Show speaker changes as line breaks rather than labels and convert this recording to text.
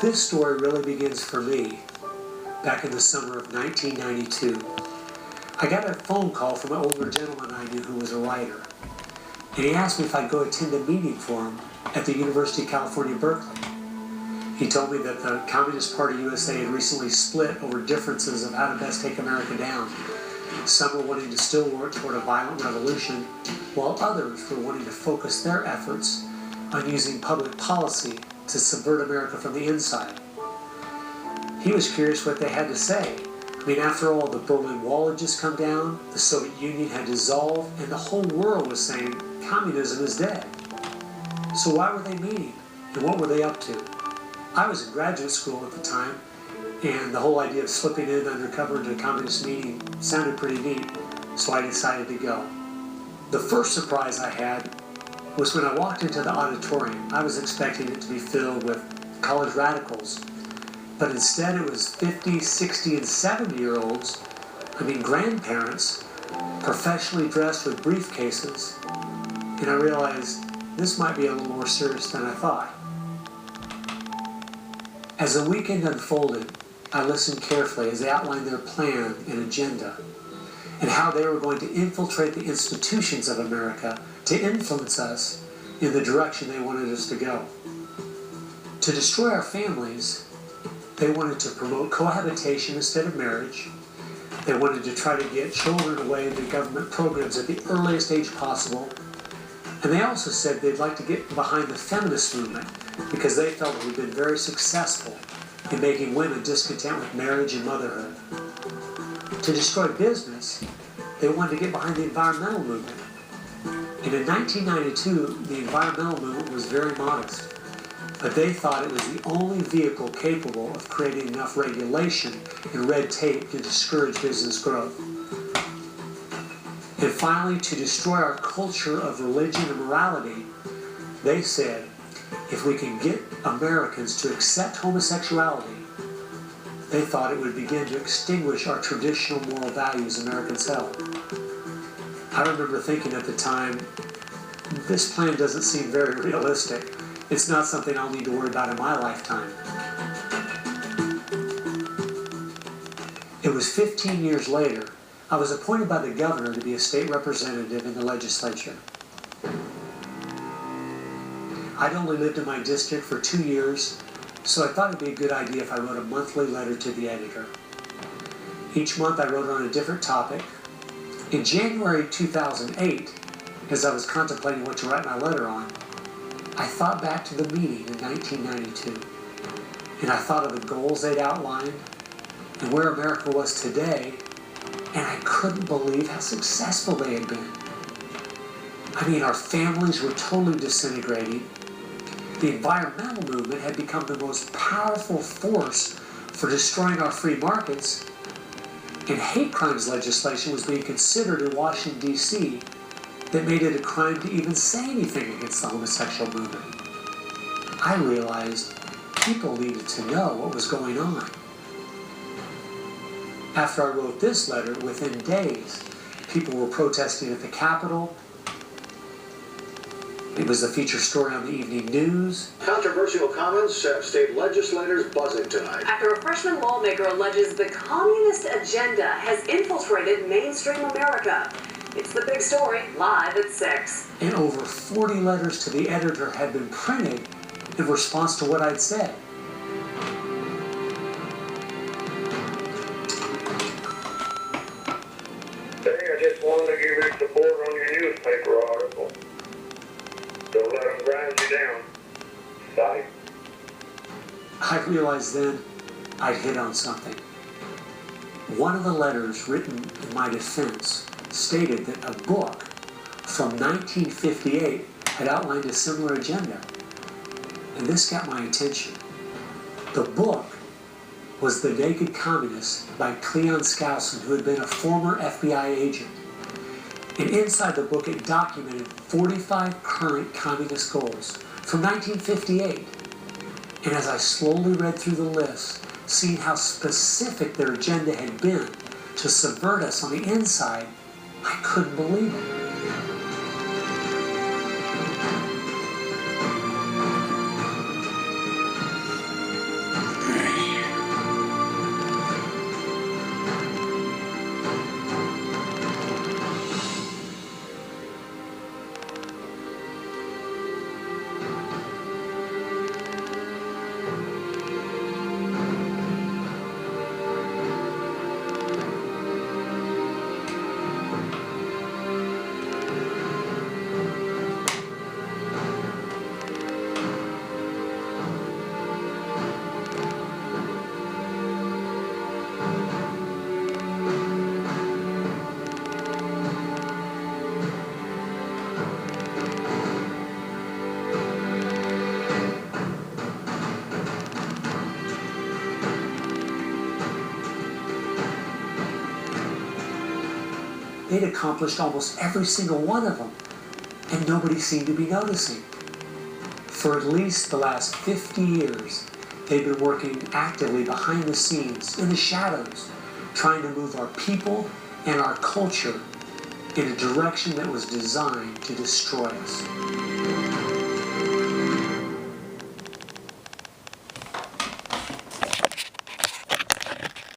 This story really begins for me back in the summer of 1992. I got a phone call from an older gentleman I knew who was a writer, and he asked me if I'd go attend a meeting for him at the University of California, Berkeley. He told me that the Communist Party USA had recently split over differences of how to best take America down. Some were wanting to still work toward a violent revolution, while others were wanting to focus their efforts on using public policy to subvert America from the inside. He was curious what they had to say. I mean, after all, the Berlin Wall had just come down, the Soviet Union had dissolved, and the whole world was saying communism is dead. So why were they meeting, and what were they up to? I was in graduate school at the time, and the whole idea of slipping in undercover into a communist meeting sounded pretty neat, so I decided to go. The first surprise I had was when I walked into the auditorium. I was expecting it to be filled with college radicals, but instead it was 50, 60, and 70-year-olds, grandparents, professionally dressed with briefcases, and I realized this might be a little more serious than I thought. As the weekend unfolded, I listened carefully as they outlined their plan and agenda, and how they were going to infiltrate the institutions of America to influence us in the direction they wanted us to go. To destroy our families, they wanted to promote cohabitation instead of marriage. They wanted to try to get children away into government programs at the earliest age possible. And they also said they'd like to get behind the feminist movement because they felt it had been very successful in making women discontent with marriage and motherhood. To destroy business, they wanted to get behind the environmental movement. And in 1992, the environmental movement was very modest, but they thought it was the only vehicle capable of creating enough regulation and red tape to discourage business growth. And finally, to destroy our culture of religion and morality, they said, if we can get Americans to accept homosexuality, they thought it would begin to extinguish our traditional moral values Americans held. I remember thinking at the time, this plan doesn't seem very realistic. It's not something I'll need to worry about in my lifetime. It was 15 years later, I was appointed by the governor to be a state representative in the legislature. I'd only lived in my district for 2 years, so I thought it'd be a good idea if I wrote a monthly letter to the editor. Each month I wrote on a different topic. In January 2008, as I was contemplating what to write my letter on, I thought back to the meeting in 1992, and I thought of the goals they'd outlined and where America was today, and I couldn't believe how successful they had been. Our families were totally disintegrating. The environmental movement had become the most powerful force for destroying our free markets, and hate crimes legislation was being considered in Washington, D.C. that made it a crime to even say anything against the homosexual movement. I realized people needed to know what was going on. After I wrote this letter, within days, people were protesting at the Capitol. It was a feature story on the evening news.
Controversial comments have state legislators buzzing tonight.
After a freshman lawmaker alleges the communist agenda has infiltrated mainstream America. It's the big story, live at 6.
And over 40 letters to the editor had been printed in response to what I'd said.
I just wanted to give you support on your newspaper article. Don't let them grind you down. Bye.
I realized then I'd hit on something. One of the letters written in my defense stated that a book from 1958 had outlined a similar agenda. And this got my attention. The book was The Naked Communist by Cleon Skousen, who had been a former FBI agent. And inside the book it documented 45 current communist goals from 1958. And as I slowly read through the list, seeing how specific their agenda had been to subvert us on the inside, I couldn't believe it. they'd accomplished almost every single one of them, and nobody seemed to be noticing. For at least the last 50 years, they've been working actively behind the scenes, in the shadows, trying to move our people and our culture in a direction that was designed to destroy us.